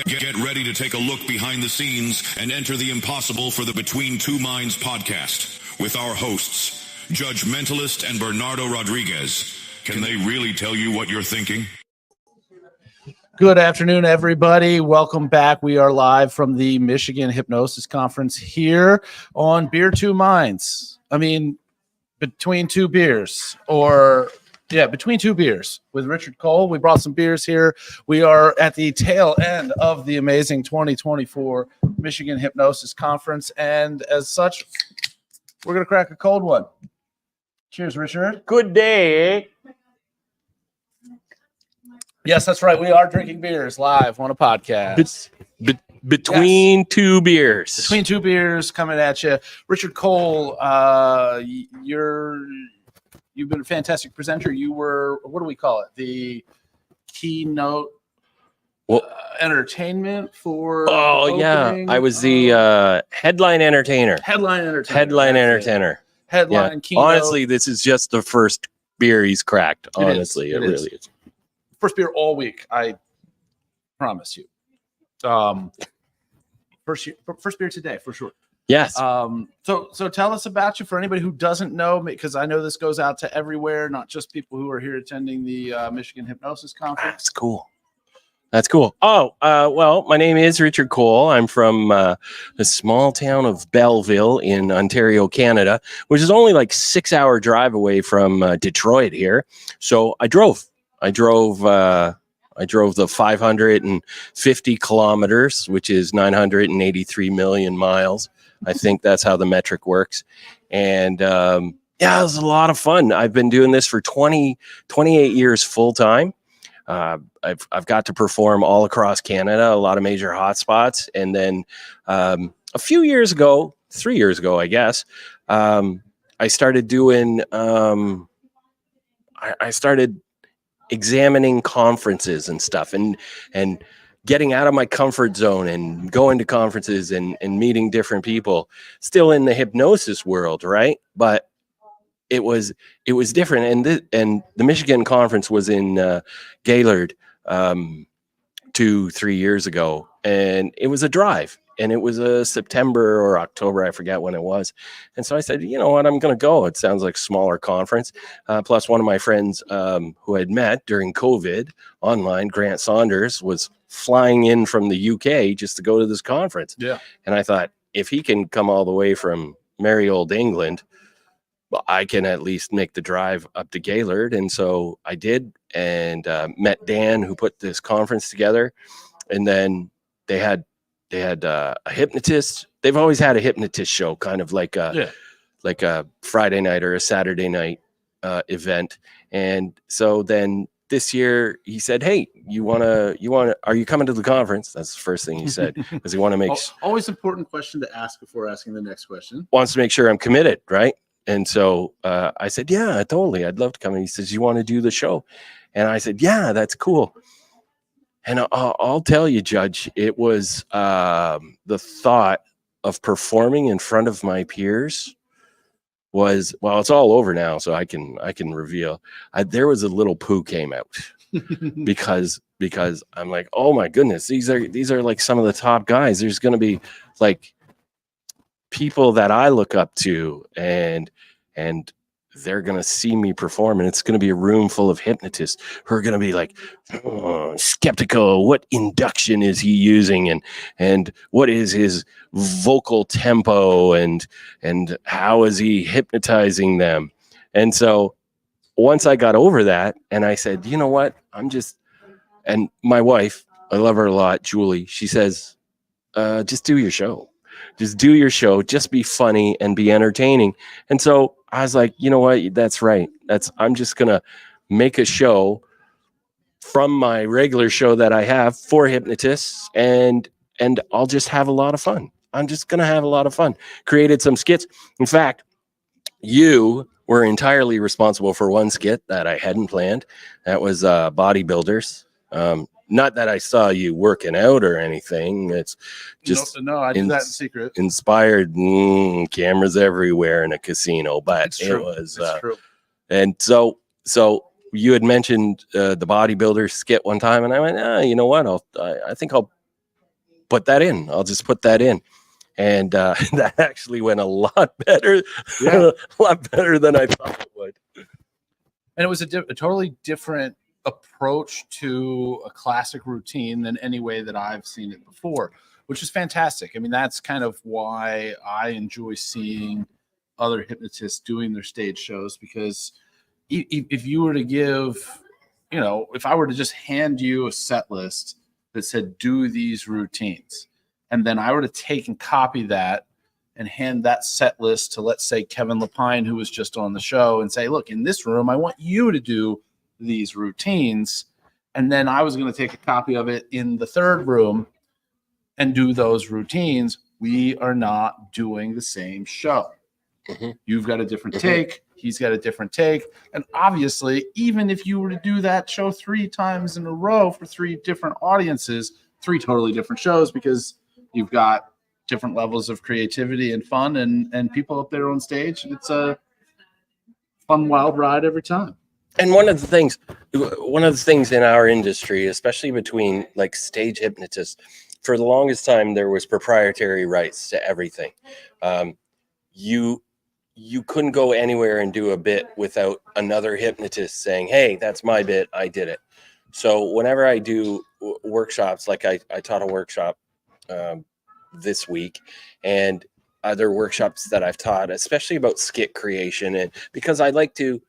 Get ready to take a look behind the scenes and enter the impossible for the Between Two Minds podcast with our hosts, Judge Mentalist and Bernardo Rodriguez. Can they really tell you what you're thinking? Good afternoon, everybody. Welcome back. We are live from the Michigan Hypnosis Conference here on Between Two Beers, Between Two Beers with Richard Cole. We brought some beers here. We are at the tail end of the amazing 2024 Michigan Hypnosis Conference, and as such, we're going to crack a cold one. Cheers, Richard. Good day. Yes, that's right. We are drinking beers live on a podcast. Between two beers. Between Two Beers coming at you. Richard Cole, you've been a fantastic presenter. You were, what do we call it? The keynote entertainment for opening. Yeah. I was the headline entertainer. Headline Keynote. Honestly, this is just the first beer he's cracked. Honestly, it really is. First beer all week, I promise you. First beer today, for sure. Yes. So tell us about you for anybody who doesn't know, because I know this goes out to everywhere, not just people who are here attending the Michigan Hypnosis Conference. That's cool. Well, my name is Richard Cole. I'm from the small town of Belleville in Ontario, Canada, which is only like 6-hour drive away from Detroit here. So I drove the 550 kilometers, which is 983 million miles. I think that's how the metric works. And it was a lot of fun. I've been doing this for 28 years full time. I've got to perform all across Canada, a lot of major hotspots. And then a few years ago, 3 years ago, I guess, I started doing, I started examining conferences and stuff and getting out of my comfort zone and going to conferences and meeting different people, still in the hypnosis world, right? But it was different. And the Michigan conference was in Gaylord 2-3 years ago, and it was a drive. And it was a September or October, I forget when it was. And so I said, you know what, I'm going to go. It sounds like a smaller conference. Plus, one of my friends who I'd met during COVID online, Grant Saunders, was flying in from the UK just to go to this conference. Yeah. And I thought, if he can come all the way from merry old England, well, I can at least make the drive up to Gaylord. And so I did, and met Dan, who put this conference together. And then they had a hypnotist. They've always had a hypnotist show, kind of like a Friday night or a Saturday night event. And so then this year he said, "Hey, are you coming to the conference?" That's the first thing he said, because he want to make always important question to ask before asking the next question. Wants to make sure I'm committed, right? And so I said, "Yeah, totally. I'd love to come." And he says, "You want to do the show?" And I said, "Yeah, that's cool." And I'll tell you, Judge, it was the thought of performing in front of my peers was, well, it's all over now, so I can reveal. There was a little poo came out because I'm like, oh my goodness, these are like some of the top guys. There's going to be like people that I look up to, and they're going to see me perform, and it's going to be a room full of hypnotists who are going to be like, skeptical. What induction is he using? And what is his vocal tempo? And how is he hypnotizing them? And so once I got over that, and I said, you know what, and my wife, I love her a lot, Julie, she says, just do your show. Just do your show. Just be funny and be entertaining. And so I was like, you know what? That's right. I'm just going to make a show from my regular show that I have for hypnotists, and I'll just have a lot of fun. I'm just going to have a lot of fun. Created some skits. In fact, you were entirely responsible for one skit that I hadn't planned. That was bodybuilders. Not that I saw you working out or anything. It's just no, I did that in secret. Inspired cameras everywhere in a casino, but it was true. And so you had mentioned the bodybuilder skit one time, and I went, you know what? I think I'll put that in. I'll just put that in. And that actually went a lot better, Yeah. a lot better than I thought it would. And it was a totally different approach to a classic routine than any way that I've seen it before, which is fantastic. I mean, that's kind of why I enjoy seeing other hypnotists doing their stage shows, because if you were to give, if I were to just hand you a set list that said, do these routines, and then I were to take and copy that and hand that set list to, let's say, Kevin Lapine, who was just on the show, and say, look, in this room, I want you to do these routines. And then I was going to take a copy of it in the third room and do those routines. We are not doing the same show. Mm-hmm. You've got a different take. He's got a different take. And obviously, even if you were to do that show 3 times in a row for 3 different audiences, 3 totally different shows, because you've got different levels of creativity and fun and people up there on stage. It's a fun, wild ride every time. And one of the things in our industry, especially between like stage hypnotists, for the longest time, there was proprietary rights to everything. You couldn't go anywhere and do a bit without another hypnotist saying, hey, that's my bit, I did it. So whenever I do workshops, like I taught a workshop this week, and other workshops that I've taught, especially about skit creation, and because I like to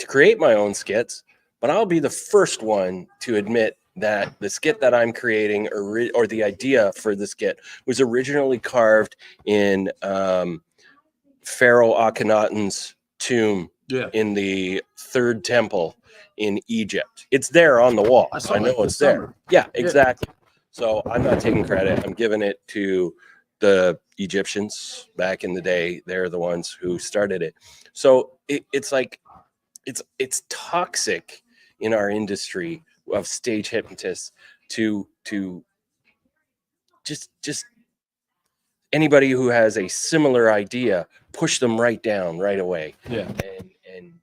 create my own skits, but I'll be the first one to admit that the skit that I'm creating or the idea for the skit was originally carved in Pharaoh Akhenaten's tomb in the third temple in Egypt. It's there on the wall. I know it's there. Yeah, exactly. So I'm not taking credit. I'm giving it to the Egyptians back in the day. They're the ones who started it. So it's like, it's toxic in our industry of stage hypnotists to just anybody who has a similar idea, push them right down right away. Yeah. And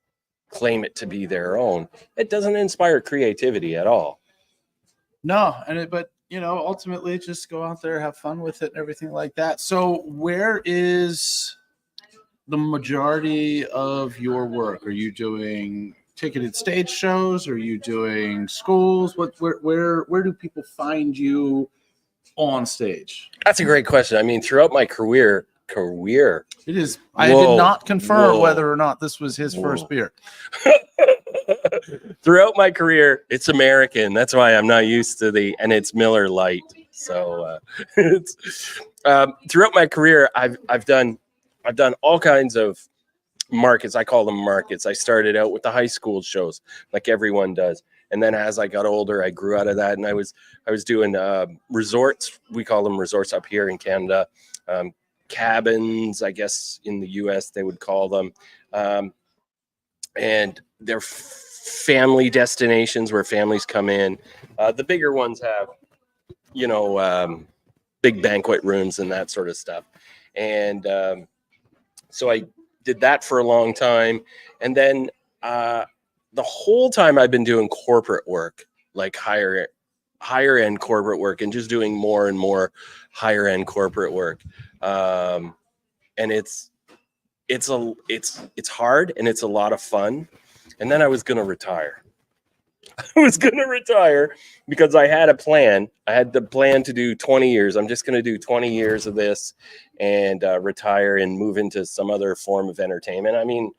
claim it to be their own. It doesn't inspire creativity at all. No, but ultimately just go out there, have fun with it and everything like that. So where is the majority of your work? Are you doing ticketed stage shows? Are you doing schools? Where do people find you on stage? That's a great question. I mean, throughout my career. It is. I did not confirm whether or not this was his first beer. Throughout my career, it's American. That's why I'm not used to and it's Miller Lite. So it's throughout my career, I've done all kinds of markets. I call them markets. I started out with the high school shows, like everyone does. And then as I got older, I grew out of that, and I was doing resorts. We call them resorts up here in Canada. Cabins, I guess in the US they would call them. And they're family destinations where families come in. The bigger ones have, big banquet rooms and that sort of stuff. And so I did that for a long time. And then the whole time I've been doing corporate work, like higher end corporate work, and just doing more and more higher end corporate work. And it's hard and it's a lot of fun. And then I was going to retire. Because I had a plan. I had the plan to do 20 years. I'm just going to do 20 years of this and retire and move into some other form of entertainment. I mean,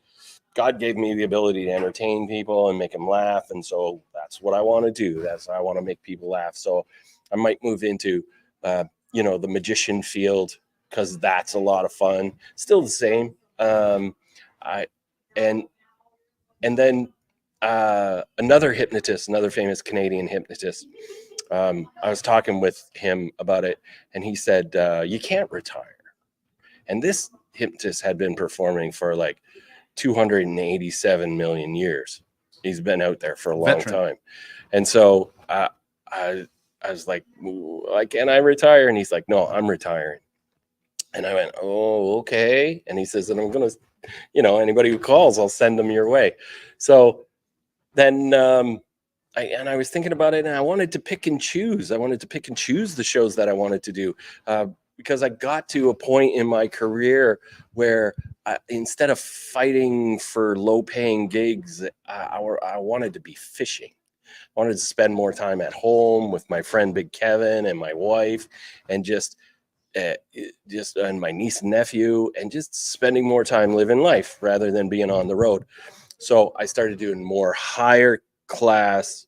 God gave me the ability to entertain people and make them laugh. And so that's what I want to do. I want to make people laugh. So I might move into, the magician field, because that's a lot of fun. Still the same. And then another famous Canadian hypnotist, I was talking with him about it, and he said, you can't retire. And this hypnotist had been performing for like 287 million years. He's been out there for a long time. And so I was like, can I retire? And he's like, no, I'm retiring. And I went, oh, okay. And he says, and I'm going to, anybody who calls, I'll send them your way. So then I was thinking about it, and I wanted to pick and choose. I wanted to pick and choose the shows that I wanted to do, because I got to a point in my career where instead of fighting for low-paying gigs, I wanted to be fishing. I wanted to spend more time at home with my friend Big Kevin and my wife, and just and my niece and nephew, and just spending more time living life rather than being on the road. So I started doing more higher class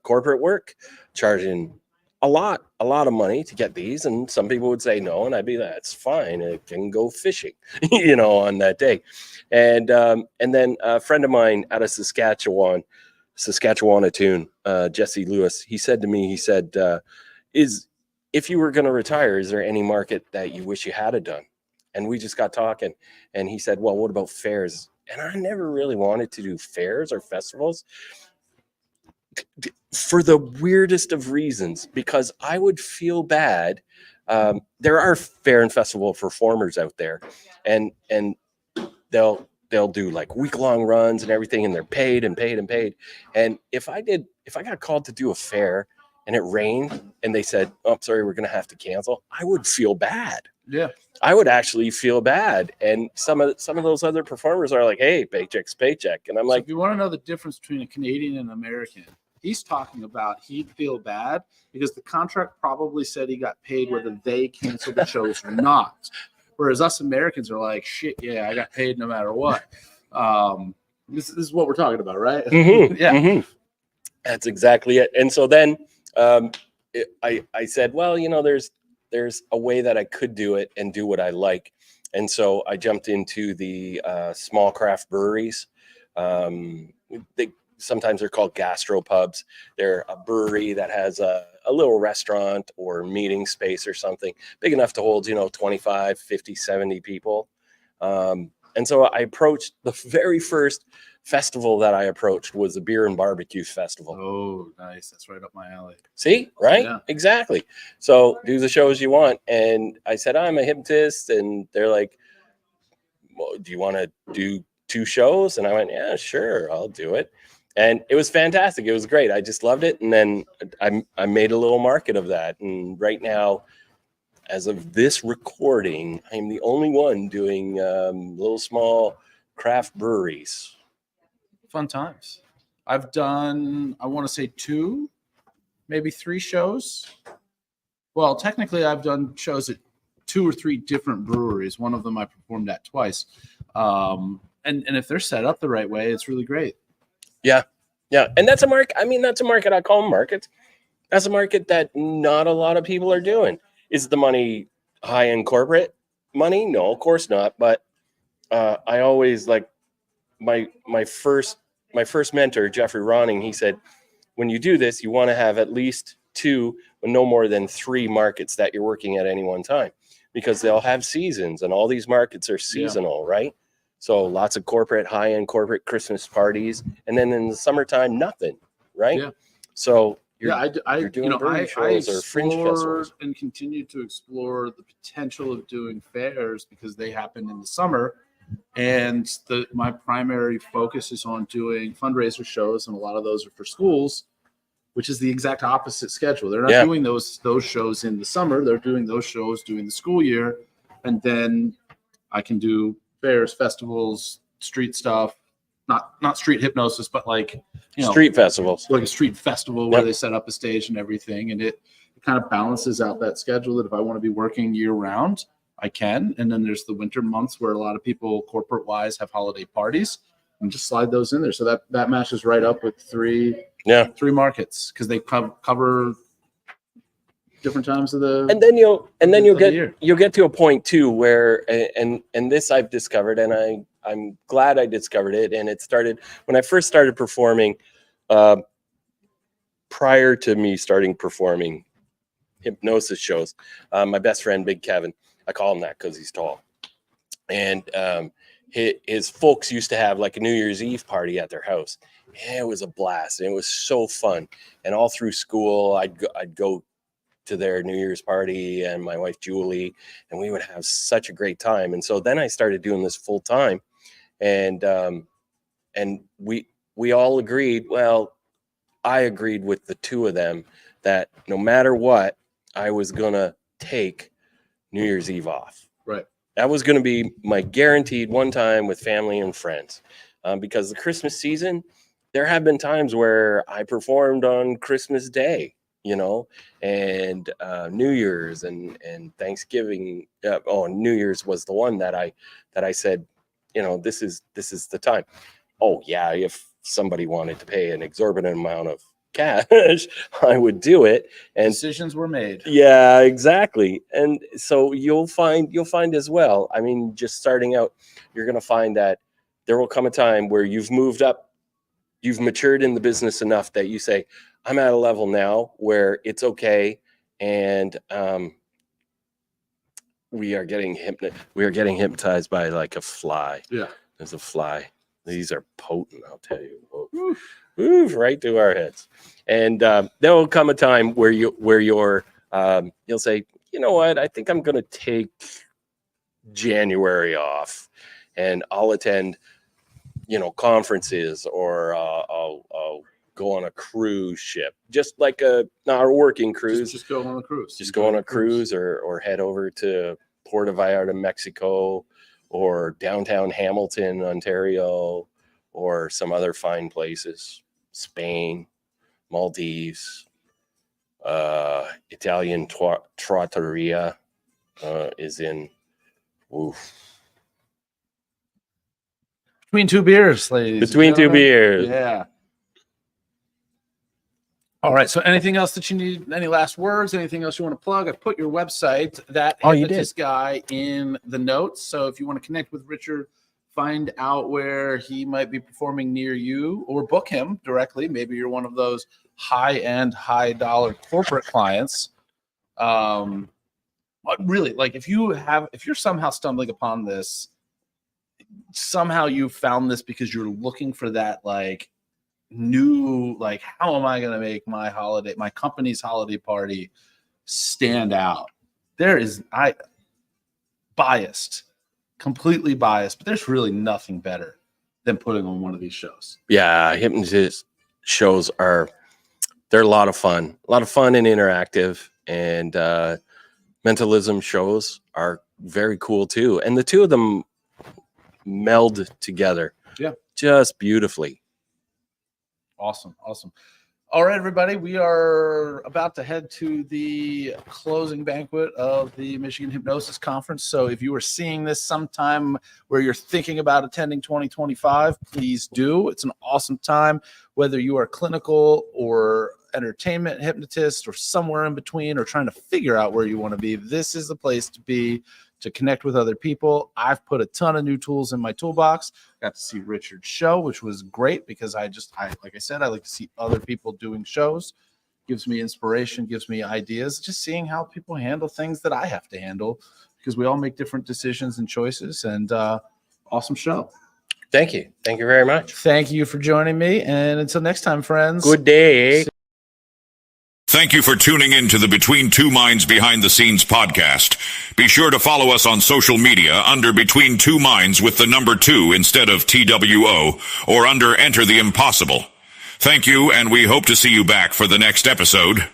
corporate work, charging a lot of money to get these. And some people would say no, and I'd be, that's fine, I can go fishing, on that day. And then a friend of mine out of Saskatchewan, Saskatchewanatoon, Jesse Lewis, he said to me, he said, if you were going to retire, is there any market that you wish you had done? And we just got talking, and he said, well, what about fairs? And I never really wanted to do fairs or festivals for the weirdest of reasons, because I would feel bad. There are fair and festival performers out there, and they'll do like week-long runs and everything, and they're paid and paid and paid. And if I got called to do a fair and it rained and they said, oh, I'm sorry, we're going to have to cancel, I would feel bad. Yeah. I would actually feel bad. And some of those other performers are like, hey, paycheck's paycheck. And I'm like, if you want to know the difference between a Canadian and an American, he's talking about he'd feel bad because the contract probably said he got paid whether they canceled the shows or not. Whereas us Americans are like, shit, yeah, I got paid no matter what. This is what we're talking about, right? Mm-hmm, yeah. Mm-hmm. That's exactly it. And so then I said, well, there's a way that I could do it and do what I like. And so I jumped into the small craft breweries. Sometimes they're called gastropubs. They're a brewery that has a little restaurant or meeting space or something big enough to hold, 25, 50, 70 people. And so I approached the very first festival that I approached was the Beer and Barbecue Festival. Oh, nice. That's right up my alley. See, right? Yeah. Exactly. So do the shows you want. And I said, I'm a hypnotist. And they're like, well, do you want to do 2 shows? And I went, yeah, sure, I'll do it. And it was fantastic. It was great. I just loved it. And then I made a little market of that. And right now, as of this recording, I'm the only one doing little small craft breweries. Fun times. I've done, I want to say 2, maybe 3 shows. Well, technically, I've done shows at 2 or 3 different breweries. One of them I performed at twice. And if they're set up the right way, it's really great. Yeah. Yeah. And that's a market. I mean, that's a market. I call them markets. That's a market that not a lot of people are doing. Is the money high-end corporate money? No, of course not. But I always like my first mentor, Jeffrey Ronning, he said, when you do this, you want to have at least 2, but no more than 3 markets that you're working at any one time, because they'll have seasons, and all these markets are seasonal, right? So lots of corporate, high-end corporate Christmas parties, and then in the summertime, nothing, right? Yeah. So you're doing brewery shows or fringe festivals, and continue to explore the potential of doing fairs because they happen in the summer. And my primary focus is on doing fundraiser shows, and a lot of those are for schools, which is the exact opposite schedule. They're not doing those shows in the summer. They're doing those shows during the school year, and then I can do fairs, festivals, street stuff. Not street hypnosis, but like street festivals, like a street festival where they set up a stage and everything, and it kind of balances out that schedule. That if I want to be working year round, I can. And then there's the winter months where a lot of people corporate wise have holiday parties, and just slide those in there. So that matches right up with 3 markets, because they cover different times of the. And then you'll get to a point too where and this I've discovered, and I'm glad I discovered it. And it started when I first started performing. Prior to me starting performing hypnosis shows, my best friend Big Kevin, I call him that because he's tall, and his folks used to have like a New Year's Eve party at their house. And it was a blast, and it was so fun. And all through school, I'd go to their New Year's party, and my wife Julie, and we would have such a great time. And so then I started doing this full time, and we all agreed, well, I agreed with the two of them that no matter what, I was going to take New Year's Eve off. Right. That was going to be my guaranteed one time with family and friends. Because the Christmas season, there have been times where I performed on Christmas Day, and New Year's and Thanksgiving. New Year's was the one that I said, this is the time. Oh yeah, if somebody wanted to pay an exorbitant amount of cash, I would do it. And decisions were made. Yeah, exactly. And so you'll find as well. I mean, just starting out, you're going to find that there will come a time where you've moved up, you've matured in the business enough that you say, I'm at a level now where it's okay. And we are getting hypnotized by like a fly. Yeah. There's a fly. These are potent, I'll tell you. Oof, right to our heads. And there will come a time where you'll say, you know what, I think I'm going to take January off, and I'll attend, conferences, or I'll go on a cruise ship, just like not a working cruise. Just go on a cruise. Just go on a cruise, or head over to Puerto Vallarta, Mexico, or downtown Hamilton, Ontario, or some other fine places. Spain, Maldives, Italian trattoria is in. Oof. Between two beers, ladies. Between two beers. Yeah. All right. So anything else that you need? Any last words? Anything else you want to plug? I've put your website, That Hypnotist Guy, in the notes. So if you want to connect with Richard, find out where he might be performing near you, or book him directly. Maybe you're one of those high-end, high-dollar corporate clients. But really, like if you're somehow stumbling upon this, somehow you found this because you're looking for that like new, like, how am I going to make my company's holiday party stand out? Completely biased, but there's really nothing better than putting on one of these shows. Yeah, hypnotist shows they're a lot of fun and interactive, and mentalism shows are very cool too. And the two of them meld together. Yeah. Just beautifully. Awesome. All right, everybody, we are about to head to the closing banquet of the Michigan Hypnosis Conference. So if you are seeing this sometime where you're thinking about attending 2025, please do. It's an awesome time, whether you are clinical or entertainment hypnotist or somewhere in between, or trying to figure out where you want to be. This is the place to be, to connect with other people. I've put a ton of new tools in my toolbox. Got to see Richard's show, which was great because I like I said, I like to see other people doing shows. Gives me inspiration, gives me ideas, just seeing how people handle things that I have to handle, because we all make different decisions and choices. And awesome show. Thank you very much. Thank you for joining me, and until next time, friends. Good day. Thank you for tuning in to the Between Two Minds Behind the Scenes podcast. Be sure to follow us on social media under Between Two Minds with the number 2 instead of TWO, or under Enter the Impossible. Thank you, and we hope to see you back for the next episode.